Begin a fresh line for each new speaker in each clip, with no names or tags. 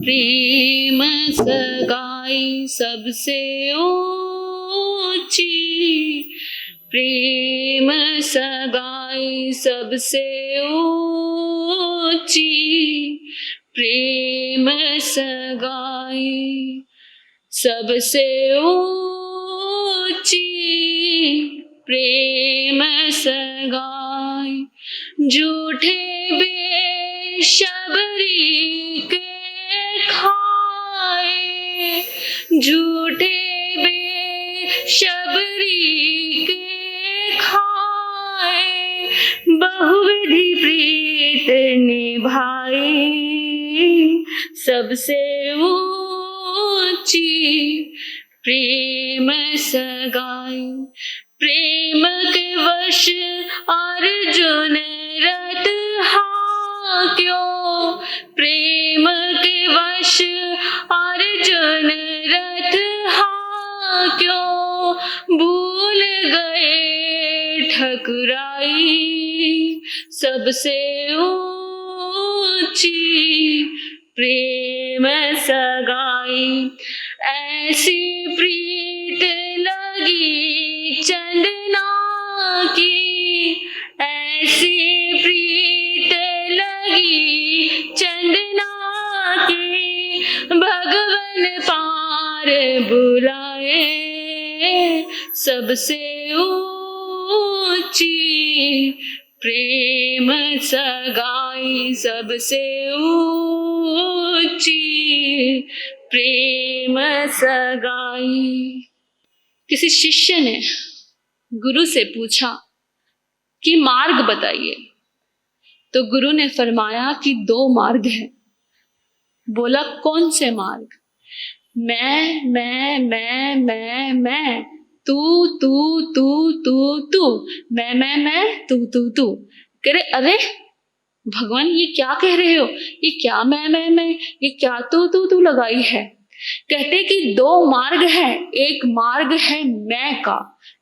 प्रेम सगाई सबसे ऊंची, प्रेम सगाई सबसे ऊंची, प्रेम सगाई सबसे ऊंची, प्रेम सगाई। झूठे बेशबरी के खाए, झूठे बेशबरी के खाए, बहुविधि प्रीत निभाई, सबसे ऊंची प्रेम सगाई। प्रेम के वश अर्जुन रत क्यों, प्रेम के वश अर्जुन रथ क्यों, भूल गए ठकुराई, सबसे ऊंची प्रेम सगाई। ऐसी प्रीत लगी चंदना की, ऐसी प्रीत लगी चंदना की, भगवन पार बुलाए, सबसे ऊंची प्रेम सगाई, सबसे ऊंची प्रेम सगाई। किसी शिष्य ने गुरु से पूछा कि मार्ग बताइए, तो गुरु ने फरमाया कि 2 मार्ग हैं। बोला कौन से मार्ग? मैं, तू तू तू तू तू, मैं तू तू। कह रहे अरे भगवान ये क्या कह रहे हो, ये क्या मैं, ये क्या तू लगाई है। कहते कि 2 मार्ग है। एक मार्ग है मैं का,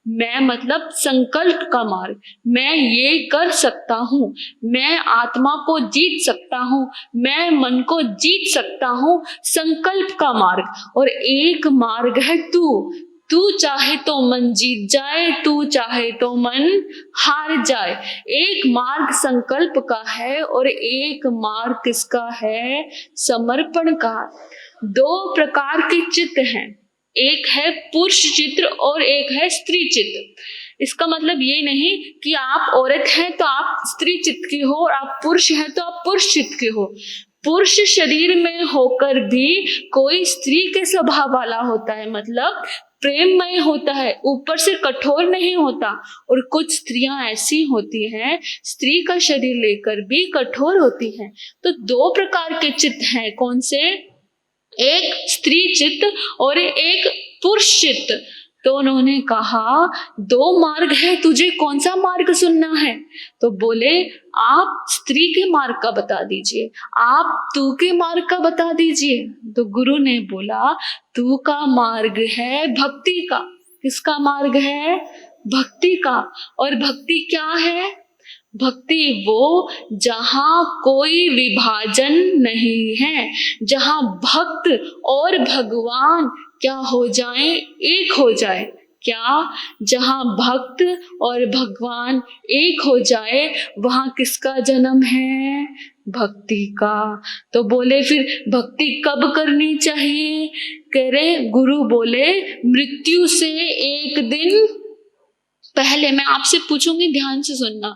मैं मतलब संकल्प का मार्ग, मैं ये कर सकता हूँ, मैं आत्मा को जीत सकता हूँ, मैं मन को जीत सकता हूँ, संकल्प का मार्ग। और एक मार्ग है तू चाहे तो मन जीत जाए, तू चाहे तो मन हार जाए। एक मार्ग संकल्प का है और एक मार्ग किसका है? समर्पण का। 2 प्रकार के चित्त हैं, एक है पुरुष चित्त और एक है स्त्री चित्त। इसका मतलब ये नहीं कि आप औरत हैं तो आप स्त्री चित्त की हो और आप पुरुष हैं तो आप पुरुष चित्त के हो। पुरुष शरीर में होकर भी कोई स्त्री के स्वभाव वाला होता है, मतलब प्रेममय होता है, ऊपर से कठोर नहीं होता। और कुछ स्त्रियां ऐसी होती हैं, स्त्री का शरीर लेकर भी कठोर होती हैं। तो 2 प्रकार के चित्त हैं, कौन से? एक स्त्री चित्त और एक पुरुष चित्त। तो उन्होंने कहा 2 मार्ग है, तुझे कौन सा मार्ग सुनना है? तो बोले आप स्त्री के मार्ग का बता दीजिए, आप तू के मार्ग का बता दीजिए। तो गुरु ने बोला तू का मार्ग है भक्ति का। किसका मार्ग है? भक्ति का। और भक्ति क्या है? भक्ति वो जहाँ कोई विभाजन नहीं है, जहाँ भक्त और भगवान क्या हो जाए? एक हो जाए। क्या? जहाँ भक्त और भगवान एक हो जाए, वहाँ किसका जन्म है? भक्ति का। तो बोले फिर भक्ति कब करनी चाहिए? कह रहे गुरु बोले मृत्यु से 1 दिन पहले। मैं आपसे पूछूंगी, ध्यान से सुनना।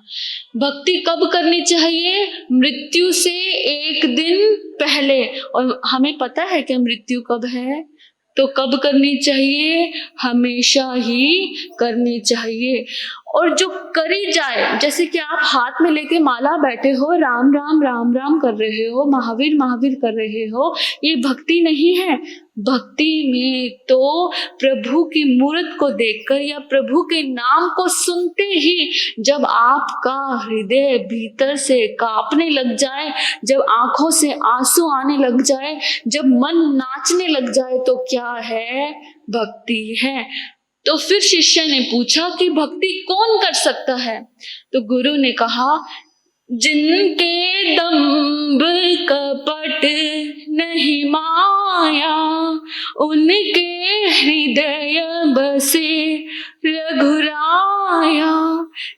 भक्ति कब करनी चाहिए? मृत्यु से 1 दिन पहले। और हमें पता है कि मृत्यु कब है, तो कब करनी चाहिए? हमेशा ही करनी चाहिए। और जो करी जाए, जैसे कि आप हाथ में लेके माला बैठे हो, राम राम राम राम कर रहे हो, महावीर महावीर कर रहे हो, ये भक्ति नहीं है। भक्ति में तो प्रभु की मूर्त को देखकर या प्रभु के नाम को सुनते ही जब आपका हृदय भीतर से कांपने लग जाए, जब आंखों से आंसू आने लग जाए, जब मन नाचने लग जाए, तो क्या है? भक्ति है। तो फिर शिष्य ने पूछा कि भक्ति कौन कर सकता है? तो गुरु ने कहा जिनके दंभ कपट नहीं माया, उनके हृदय बसे रघुराया।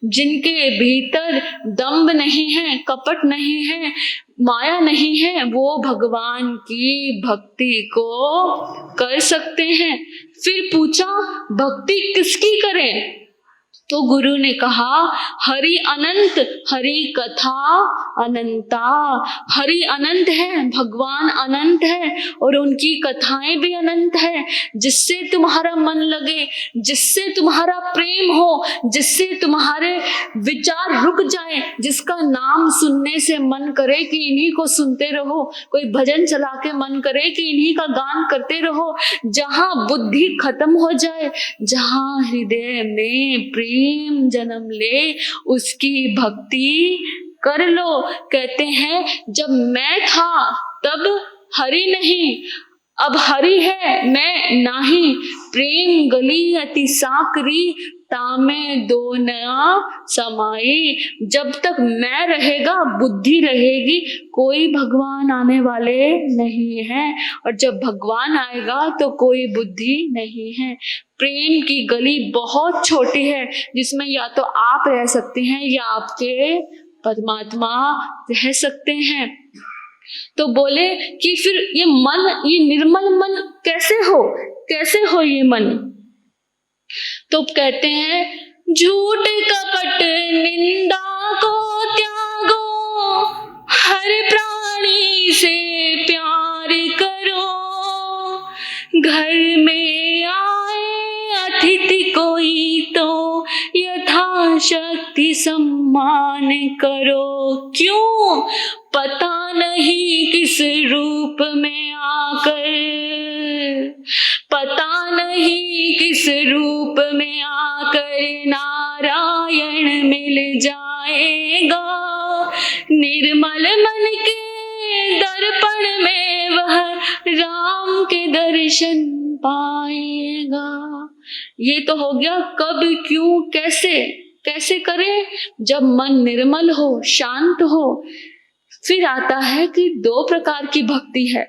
जिनके भीतर दंभ नहीं है, कपट नहीं है, माया नहीं है, वो भगवान की भक्ति को कर सकते हैं। फिर पूछा भक्ति किसकी करें? तो गुरु ने कहा हरि अनंत, हरि कथा अनंता। हरि अनंत है, भगवान अनंत है और उनकी कथाएं भी अनंत है। जिससे तुम्हारा मन लगे, जिससे तुम्हारा प्रेम हो, जिससे तुम्हारे विचार रुक जाए, जिसका नाम सुनने से मन करे कि इन्हीं को सुनते रहो, कोई भजन चला के मन करे कि इन्हीं का गान करते रहो। जहां बुद्धि खत्म हो जाए, जहां हृदय में प्रेम जन्म ले, उसकी भक्ति कर लो। कहते हैं जब मैं था तब हरि नहीं, अब हरि है मैं नाही। प्रेम गली अति साकरी, तामे दो नया समाई। जब तक मैं रहेगा, बुद्धि रहेगी, कोई भगवान आने वाले नहीं है। और जब भगवान आएगा तो कोई बुद्धि नहीं है। प्रेम की गली बहुत छोटी है, जिसमें या तो आप रह सकते हैं या आपके परमात्मा रह सकते हैं। तो बोले कि फिर ये मन, ये निर्मल मन कैसे हो, कैसे हो ये मन? तो कहते हैं झूठ कपट निंदा को त्यागो, हर प्राणी से प्यार करो। घर में आए अतिथि कोई तो यथाशक्ति सम्मान करो। क्यों? पता नहीं किस रूप में आकर, पता नहीं किस रूप में आकर नारायण मिल जाएगा। निर्मल मन के दर्पण में वह राम के दर्शन पाएगा। ये तो हो गया कब, क्यों, कैसे। कैसे करें? जब मन निर्मल हो, शांत हो। फिर आता है कि दो प्रकार की भक्ति है,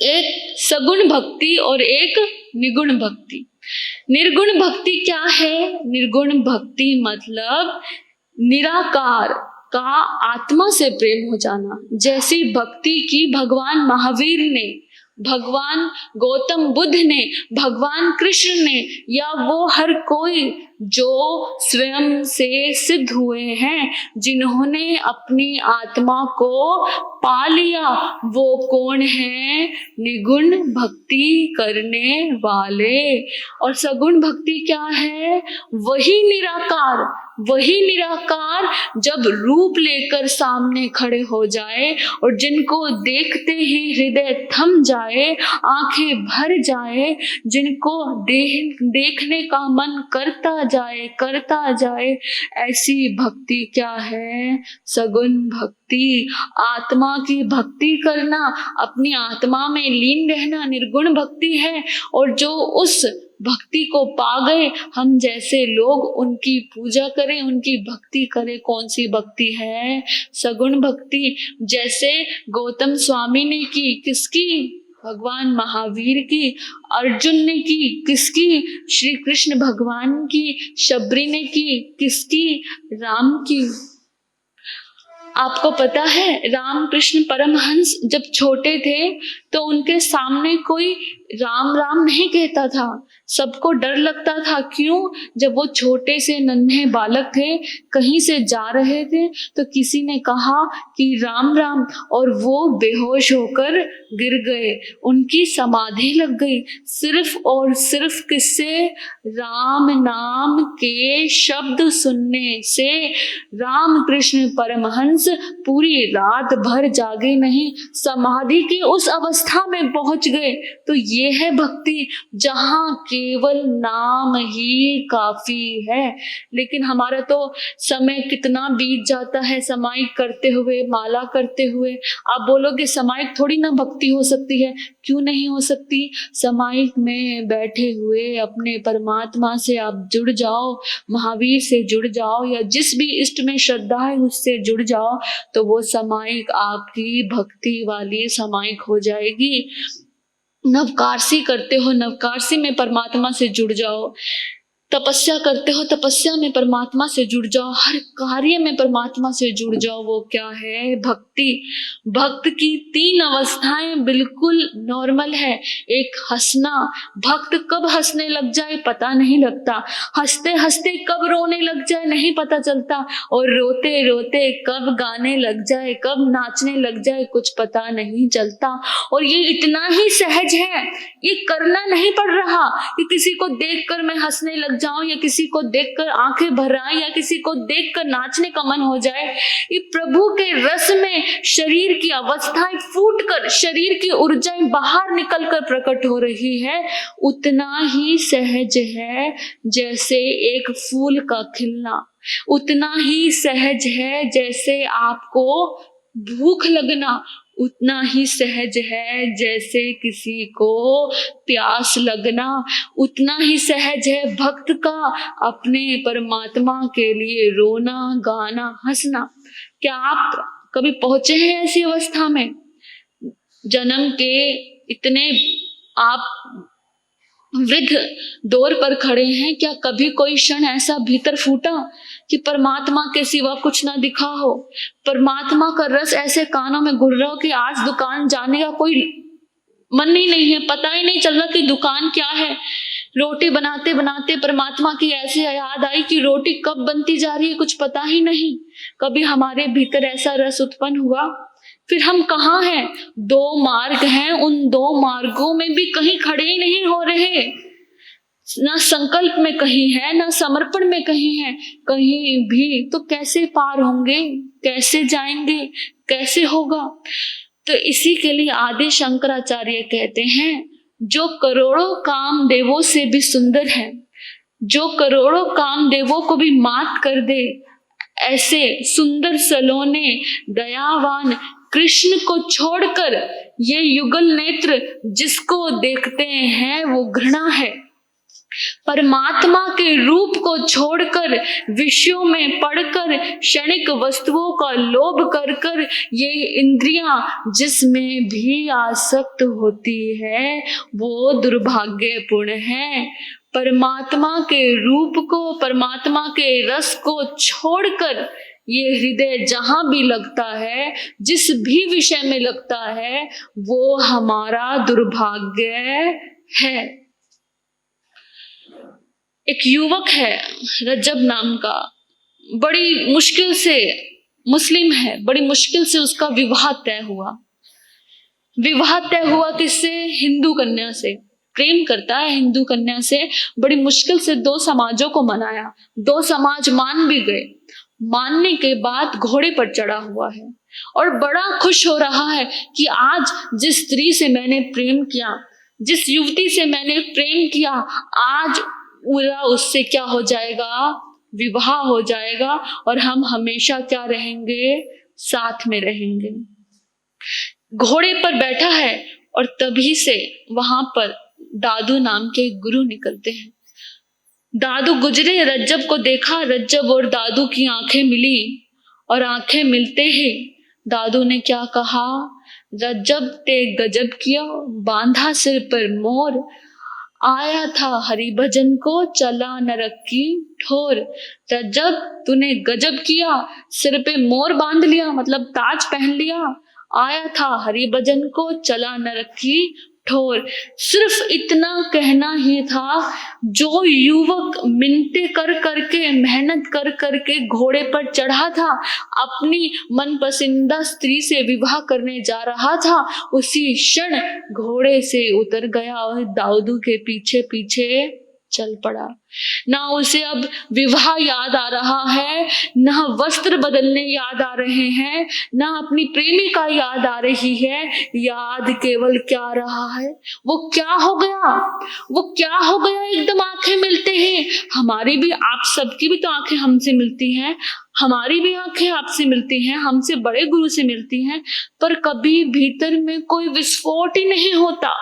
एक सगुण भक्ति और एक निर्गुण भक्ति। निर्गुण भक्ति क्या है? निर्गुण भक्ति मतलब निराकार का आत्मा से प्रेम हो जाना। जैसी भक्ति की भगवान महावीर ने, भगवान गौतम बुद्ध ने, भगवान कृष्ण ने, या वो हर कोई जो स्वयं से सिद्ध हुए हैं, जिन्होंने अपनी आत्मा को पा लिया, वो कौन है? निगुण भक्ति करने वाले। और सगुण भक्ति क्या है? वही निराकार, वही निराकार जब रूप लेकर सामने खड़े हो जाए और जिनको देखते ही हृदय थम जाए, आंखें भर जाए, जिनको देखने का मन करता जाए, ऐसी भक्ति क्या है? सगुण भक्ति। आत्मा की भक्ति करना, अपनी आत्मा में लीन रहना निर्गुण भक्ति है। और जो उस भक्ति को पा गए, हम जैसे लोग उनकी पूजा करें, उनकी भक्ति करें। कौन सी भक्ति है? सगुण भक्ति। जैसे गौतम स्वामी ने की, किसकी? भगवान महावीर की। अर्जुन ने की, किसकी? श्री कृष्ण भगवान की। शबरी ने की, किसकी? राम की। आपको पता है राम कृष्ण परमहंस जब छोटे थे तो उनके सामने कोई राम राम नहीं कहता था, सबको डर लगता था। क्यों? जब वो छोटे से नन्हे बालक थे, कहीं से जा रहे थे, तो किसी ने कहा कि राम राम, और वो बेहोश होकर गिर गए, उनकी समाधि लग गई। सिर्फ और सिर्फ किससे? राम नाम के शब्द सुनने से। राम कृष्ण परमहंस पूरी रात भर जागे नहीं, समाधि की उस अवस्था में पहुंच गए। तो ये है भक्ति जहाँ केवल नाम ही काफी है। लेकिन हमारा तो समय कितना बीत जाता है समायिक करते हुए, माला करते हुए। आप बोलोगे समायिक थोड़ी ना भक्ति हो सकती है। क्यों नहीं हो सकती? समायिक में बैठे हुए अपने परमात्मा से आप जुड़ जाओ, महावीर से जुड़ जाओ, या जिस भी इष्ट में श्रद्धा है उससे जुड़ जाओ, तो वो समायिक आपकी भक्ति वाली समायिक हो जाएगी। नवकार्सी करते हो, नवकार्सी में परमात्मा से जुड़ जाओ। तपस्या करते हो, तपस्या में परमात्मा से जुड़ जाओ। हर कार्य में परमात्मा से जुड़ जाओ। वो क्या है? भक्ति। भक्त की 3 अवस्थाएं बिल्कुल नॉर्मल है। एक हंसना, भक्त कब हंसने लग जाए पता नहीं लगता, हंसते हंसते कब रोने लग जाए नहीं पता चलता, और रोते रोते कब गाने लग जाए, कब नाचने लग जाए कुछ पता नहीं चलता। और ये इतना ही सहज है, ये करना नहीं पड़ रहा कि किसी को देखकर मैं हंसने लग जाऊं, या किसी को देखकर आंखें भर आए, या किसी को देखकर नाचने का मन हो जाए। ये प्रभु के रस में शरीर की अवस्थाएं फूटकर, शरीर की ऊर्जाएं बाहर निकलकर प्रकट हो रही है। उतना ही सहज है जैसे एक फूल का खिलना, उतना ही सहज है जैसे आपको भूख लगना, उतना ही सहज है जैसे किसी को प्यास लगना, उतना ही सहज है भक्त का अपने परमात्मा के लिए रोना, गाना, हंसना। क्या आप कभी पहुंचे हैं ऐसी अवस्था में? जन्म के इतने आप वृद्ध दौर पर खड़े हैं, क्या कभी कोई क्षण ऐसा भीतर फूटा कि परमात्मा के सिवा कुछ ना दिखा हो? परमात्मा का रस ऐसे कानों में घुल रहा हो कि आज दुकान जाने का कोई मन ही नहीं है, पता ही नहीं चल रहा कि दुकान क्या है। रोटी बनाते बनाते परमात्मा की ऐसे याद आई कि रोटी कब बनती जा रही है कुछ पता ही नहीं। कभी हमारे भीतर ऐसा रस उत्पन्न हुआ? फिर हम कहाँ हैं? 2 मार्ग हैं, उन 2 मार्गों में भी कहीं खड़े ही नहीं हो रहे। ना संकल्प में कहीं है, ना समर्पण में कहीं है, कहीं भी। तो कैसे पार होंगे? कैसे जाएंगे? कैसे होगा? तो इसी के लिए आदि शंकराचार्य कहते हैं, जो करोड़ों कामदेवों से भी सुंदर है, जो करोड़ों कामदेवों को भी मात कर दे, ऐसे सुंदर सलोने दयावान कृष्ण को छोड़कर ये युगल नेत्र जिसको देखते हैं वो घृणा है। परमात्मा के रूप को छोड़कर विषयों में पड़कर क्षणिक वस्तुओं का लोभ कर कर ये इंद्रियां जिसमें भी आसक्त होती है वो दुर्भाग्यपूर्ण है। परमात्मा के रूप को, परमात्मा के रस को छोड़कर ये हृदय जहां भी लगता है, जिस भी विषय में लगता है, वो हमारा दुर्भाग्य है। एक युवक है रज्जब नाम का, बड़ी मुश्किल से मुस्लिम है, बड़ी मुश्किल से उसका विवाह तय हुआ। विवाह तय हुआ किससे? हिंदू कन्या से। प्रेम करता है हिंदू कन्या से, बड़ी मुश्किल से 2 समाजों को मनाया, 2 समाज मान भी गए। मानने के बाद घोड़े पर चढ़ा हुआ है और बड़ा खुश हो रहा है कि आज जिस स्त्री से मैंने प्रेम किया, जिस युवती से मैंने प्रेम किया, आज पूरा उससे क्या हो जाएगा? विवाह हो जाएगा और हम हमेशा क्या रहेंगे? साथ में रहेंगे। घोड़े पर बैठा है और तभी से वहां पर दादू नाम के गुरु निकलते हैं। दादू गुजरे, रज्जब को देखा, रज्जब और दादू की आंखें मिली और आंखें मिलते ही दादू ने क्या कहा? रज्जब ते गजब किया, बांधा सिर पर मोर, आया था हरि भजन को, चला नरक की ठोर। रज्जब तूने गजब किया, सिर पे मोर बांध लिया, मतलब ताज पहन लिया, आया था हरि भजन को, चला नरक की ठोर। सिर्फ इतना कहना ही था। जो युवक मिन्नतें कर करके, मेहनत कर करके घोड़े पर चढ़ा था, अपनी मनपसंदीदा स्त्री से विवाह करने जा रहा था, उसी क्षण घोड़े से उतर गया और दाऊदू के पीछे पीछे चल पड़ा। ना उसे अब विवाह याद आ रहा है, ना वस्त्र बदलने याद आ रहे हैं, ना अपनी प्रेमिका याद आ रही है। याद केवल क्या रहा है, वो क्या हो गया, वो क्या हो गया। एकदम आंखें मिलते हैं, हमारी भी, आप सबकी भी तो आंखें हमसे मिलती हैं, हमारी भी आंखें आपसे मिलती हैं, हमसे बड़े गुरु से मिलती हैं, पर कभी भीतर में कोई विस्फोट ही नहीं होता।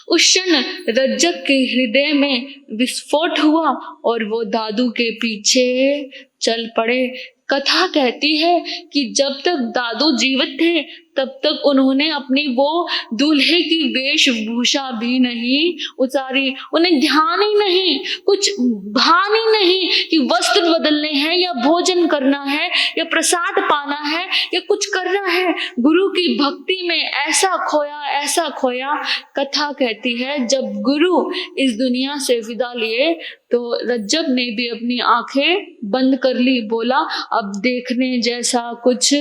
उस क्षण रज्जक के हृदय में विस्फोट हुआ और वो दादू के पीछे चल पड़े। कथा कहती है कि जब तक दादू जीवित थे तब तक उन्होंने अपनी वो दूल्हे की वेशभूषा भी नहीं उतारी। उन्हें ध्यान ही नहीं, कुछ भान ही नहीं कि वस्त्र बदलने हैं या भोजन करना है या प्रसाद पाना है या कुछ करना है। गुरु की भक्ति में ऐसा खोया, ऐसा खोया। कथा कहती है जब गुरु इस दुनिया से विदा लिए तो रज्जब ने भी अपनी आंखें बंद कर ली। बोला अब देखने जैसा कुछ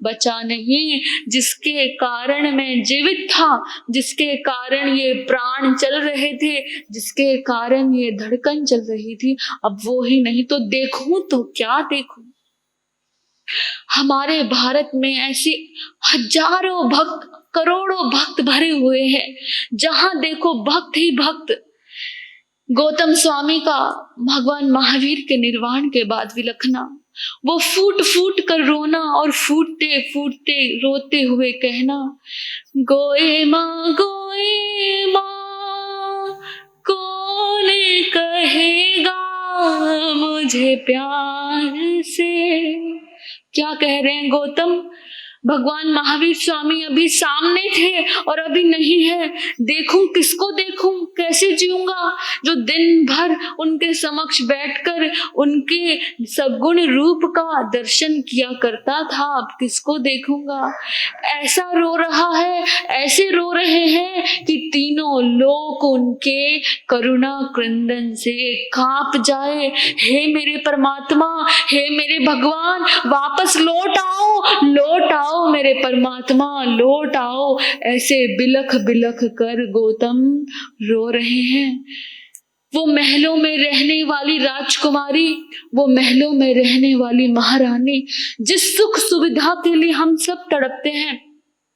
बचा नहीं। जिसके कारण मैं जीवित था, जिसके कारण ये प्राण चल रहे थे, जिसके कारण ये धड़कन चल रही थी, अब वो ही नहीं तो देखूं तो क्या देखूं। हमारे भारत में ऐसी हजारों भक्त, करोड़ों भक्त भरे हुए हैं, जहां देखो भक्त ही भक्त। गौतम स्वामी का भगवान महावीर के निर्वाण के बाद विलखना, वो फूट फूट कर रोना और फूटते फूटते रोते हुए कहना, गोए माँ कौन कहेगा मुझे प्यार से। क्या कह रहे हैं गौतम? भगवान महावीर स्वामी अभी सामने थे और अभी नहीं है। देखूं किसको देखूं, कैसे जीऊंगा? जो दिन भर उनके समक्ष बैठकर उनके सगुण रूप का दर्शन किया करता था, अब किसको देखूंगा? ऐसा रो रहा है, ऐसे रो रहे हैं कि तीनों लोक उनके करुणा क्रंदन से कांप जाए। हे मेरे परमात्मा, हे मेरे भगवान, वापस लौट आओ, लौट आओ मेरे परमात्मा, लौट आओ। ऐसे बिलख बिलख कर गौतम रो रहे हैं। वो महलों में रहने वाली राजकुमारी, वो महलों में रहने वाली महारानी, जिस सुख सुविधा के लिए हम सब तड़पते हैं,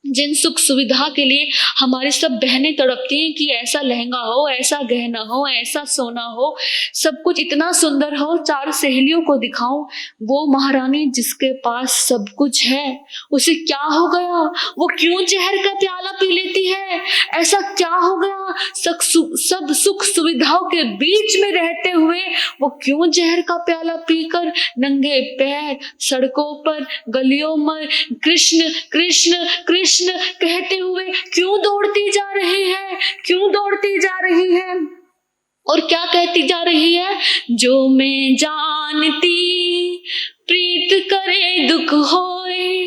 जिन सुख सुविधा के लिए हमारी सब बहनें तड़पती हैं कि ऐसा लहंगा हो, ऐसा गहना हो, ऐसा सोना हो, सब कुछ इतना सुंदर हो, चार सहेलियों को दिखाऊं। वो महारानी जिसके पास सब कुछ है, उसे क्या हो गया? वो क्यों जहर का प्याला पी लेती है? ऐसा क्या हो गया? सब सुख सुविधाओं के बीच में रहते हुए वो क्यों जहर का प्याला पीकर नंगे पैर सड़कों पर, गलियों में कृष्ण कृष्ण कृष्ण कहते हुए क्यों दौड़ती जा रही है? क्यों दौड़ती जा रही है? और क्या कहती जा रही है? जो मैं जानती प्रीत करे दुख होए,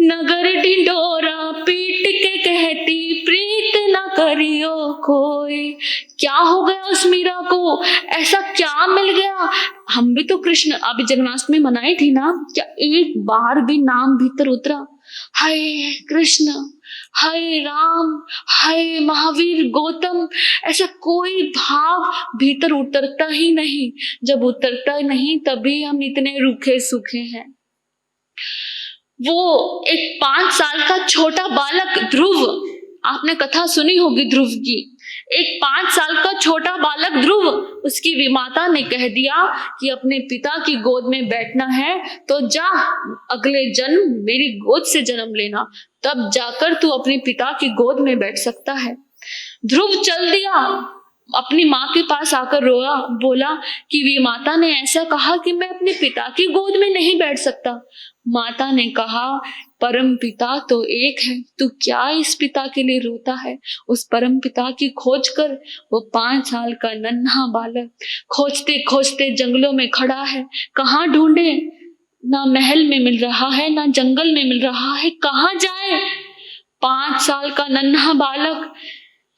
नगर ढिंडोरा पीट के कहती प्रीत न करियो कोई। क्या हो गया उस मीरा को? ऐसा क्या मिल गया? हम भी तो कृष्ण अभी जन्माष्टमी मनाई थी ना, क्या एक बार भी नाम भीतर उतरा? हाय कृष्ण, हाय राम, हाय महावीर, गौतम, ऐसा कोई भाव भीतर उतरता ही नहीं। जब उतरता नहीं तभी हम इतने रूखे सूखे हैं। वो एक 5 साल का छोटा बालक ध्रुव, आपने कथा सुनी होगी ध्रुव की। एक 5 साल का छोटा बालक ध्रुव, उसकी विमाता ने कह दिया कि अपने पिता की गोद में बैठना है तो जा, अगले जन्म मेरी गोद से जन्म लेना, तब जाकर तू अपने पिता की गोद में बैठ सकता है। ध्रुव चल दिया, अपनी माँ के पास आकर रोया, बोला कि विमाता ने ऐसा कहा कि मैं अपने पिता की गोद में नहीं बैठ सकता। माता ने कहा परम पिता तो एक है, तू क्या इस पिता के लिए रोता है? उस परम पिता की खोज कर। वो 5 साल का नन्हा बालक खोजते खोजते जंगलों में खड़ा है। कहाँ ढूंढे? ना महल में मिल रहा है, ना जंगल में मिल रहा है, कहाँ जाए? 5 साल का नन्हा बालक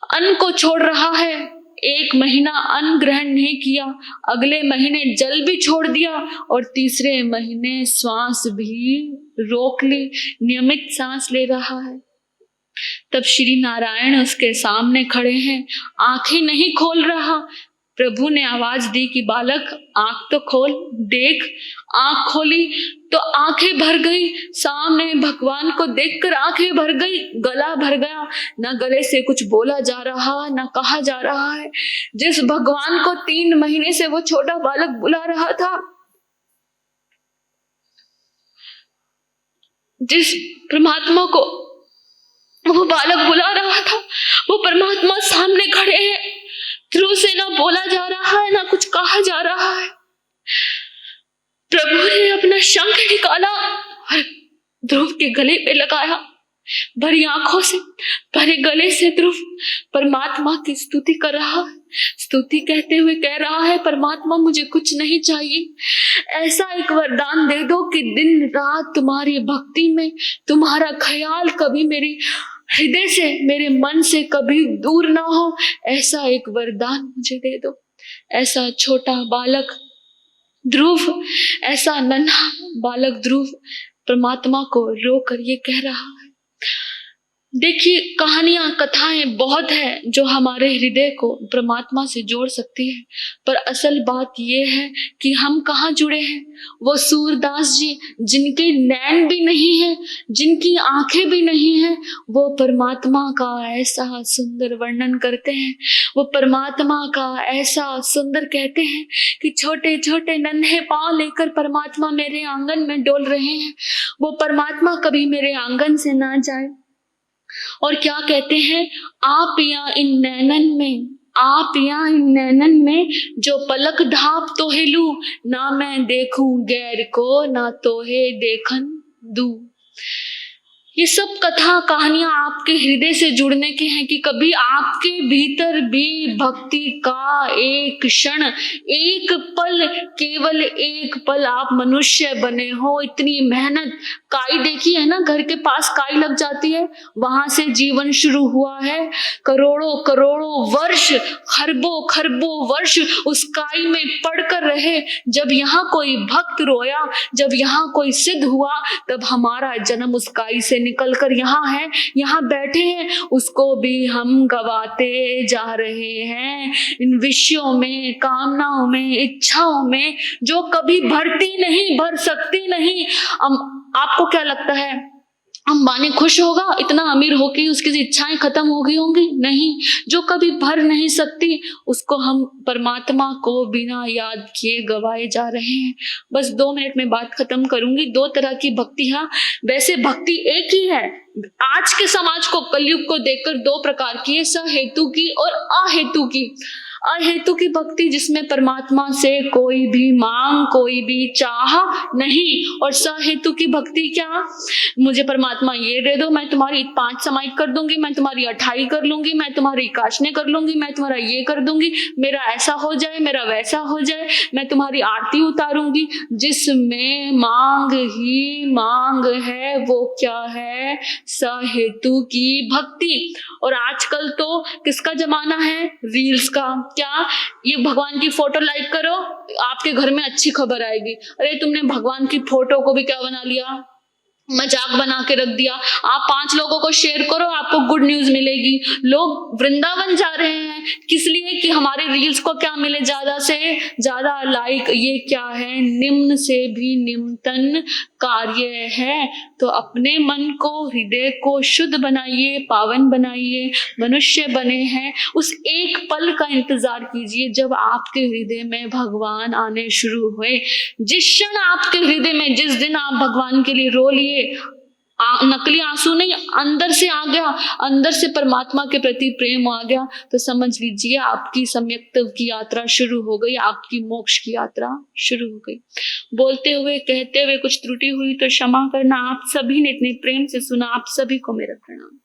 अन्न को छोड़ रहा है। 1 महीना अन्न ग्रहण नहीं किया, अगले महीने जल भी छोड़ दिया और तीसरे महीने श्वास भी रोक ली, नियमित सांस ले रहा है। तब श्री नारायण उसके सामने खड़े हैं, आंखें नहीं खोल रहा, प्रभु ने आवाज दी कि बालक आंख तो खोल, देख। आंख खोली तो आंखें भर गई, सामने भगवान को देखकर आंखें भर गई, गला भर गया, न गले से कुछ बोला जा रहा न कहा जा रहा है। जिस भगवान को 3 महीने से वो छोटा बालक बुला रहा था, जिस परमात्मा को वो बालक बुला रहा था, वो परमात्मा सामने खड़े हैं। ध्रुव से ना बोला जा रहा है ना कुछ कहा जा रहा है। प्रभु ने अपना शंख निकाला और ध्रुव के गले पे लगाया। भरी आंखों से, भरे गले से ध्रुव परमात्मा की स्तुति कर रहा है। स्तुति कहते हुए कह रहा है, परमात्मा मुझे कुछ नहीं चाहिए, ऐसा एक वरदान दे दो कि दिन रात तुम्हारी भक्ति में तुम्हारा ख्याल कभी मेरी हृदय से, मेरे मन से कभी दूर ना हो। ऐसा एक वरदान मुझे दे दो। ऐसा छोटा बालक ध्रुव, ऐसा नन्हा बालक ध्रुव परमात्मा को रोकर ये कह रहा है। देखिए, कहानियां, कथाएं बहुत है जो हमारे हृदय को परमात्मा से जोड़ सकती है, पर असल बात यह है कि हम कहाँ जुड़े हैं। वो सूरदास जी, जिनके नैन भी नहीं है, जिनकी आंखें भी नहीं है, वो परमात्मा का ऐसा सुंदर वर्णन करते हैं। वो परमात्मा का ऐसा सुंदर कहते हैं कि छोटे छोटे नन्हे पांव लेकर परमात्मा मेरे आंगन में डोल रहे हैं। वो परमात्मा कभी मेरे आंगन से ना जाए। और क्या कहते हैं, आप या इन नैनन में, आप या इन नैनन में जो पलक ढाप तो हेलू, ना मैं देखूं गैर को ना तोहे देखन दू। ये सब कथा कहानियां आपके हृदय से जुड़ने के हैं कि कभी आपके भीतर भी भक्ति का एक क्षण, एक पल, केवल एक पल आप मनुष्य बने हो। इतनी मेहनत, काई देखी है ना, घर के पास काई लग जाती है, वहां से जीवन शुरू हुआ है। करोड़ों करोड़ों वर्ष, खरबों खरबों वर्ष उस काई में पड़कर रहे। जब यहाँ कोई भक्त रोया, जब यहाँ कोई सिद्ध हुआ, तब हमारा जन्म उस काई से निकलकर यहाँ है, यहाँ बैठे हैं। उसको भी हम गवाते जा रहे हैं इन विषयों में, कामनाओं में, इच्छाओं में, जो कभी भरती नहीं, भर सकती नहीं। आपको क्या लगता है, अंबानी खुश होगा इतना अमीर होके, उसकी इच्छाएं खत्म हो गई होंगी? नहीं। जो कभी भर नहीं सकती, उसको हम परमात्मा को बिना याद किए गवाए जा रहे हैं। बस 2 मिनट में बात खत्म करूंगी। 2 तरह की भक्ति है, वैसे भक्ति एक ही है। आज के समाज को, कलयुग को देखकर 2 प्रकार की है, सहेतु की और अहेतु की। अहेतु की भक्ति जिसमें परमात्मा से कोई भी मांग, कोई भी चाह नहीं। और सहेतु की भक्ति क्या, मुझे परमात्मा ये दे दो, मैं तुम्हारी 5 समाई कर दूंगी, मैं तुम्हारी 28 कर लूंगी, मैं तुम्हारी काशने कर लूंगी, मैं तुम्हारा ये कर दूंगी, मेरा ऐसा हो जाए, मेरा वैसा हो जाए, मैं तुम्हारी आरती उतारूंगी। जिसमें मांग ही मांग है, वो क्या है, सहेतु की भक्ति। और आजकल तो किसका जमाना है, रील्स का। क्या, ये भगवान की फोटो लाइक करो, आपके घर में अच्छी खबर आएगी। अरे तुमने भगवान की फोटो को भी क्या बना लिया, मजाक बना के रख दिया। आप 5 लोगों को शेयर करो, आपको गुड न्यूज मिलेगी। लोग वृंदावन जा रहे हैं, किस लिए कि हमारे रील्स को क्या मिले, ज्यादा से ज्यादा लाइक। ये क्या है, निम्न से भी निम्नतम कार्य है। तो अपने मन को, हृदय को शुद्ध बनाइए, पावन बनाइए। मनुष्य बने हैं, उस एक पल का इंतजार कीजिए जब आपके हृदय में भगवान आने शुरू हुए। जिस क्षण आपके हृदय में, जिस दिन आप भगवान के लिए रो लिए, नकली आंसू नहीं, अंदर से आ गया, अंदर से परमात्मा के प्रति प्रेम आ गया, तो समझ लीजिए आपकी सम्यक्त की यात्रा शुरू हो गई, आपकी मोक्ष की यात्रा शुरू हो गई। बोलते हुए, कहते हुए कुछ त्रुटि हुई तो क्षमा करना। आप सभी ने इतने प्रेम से सुना, आप सभी को मेरा प्रणाम।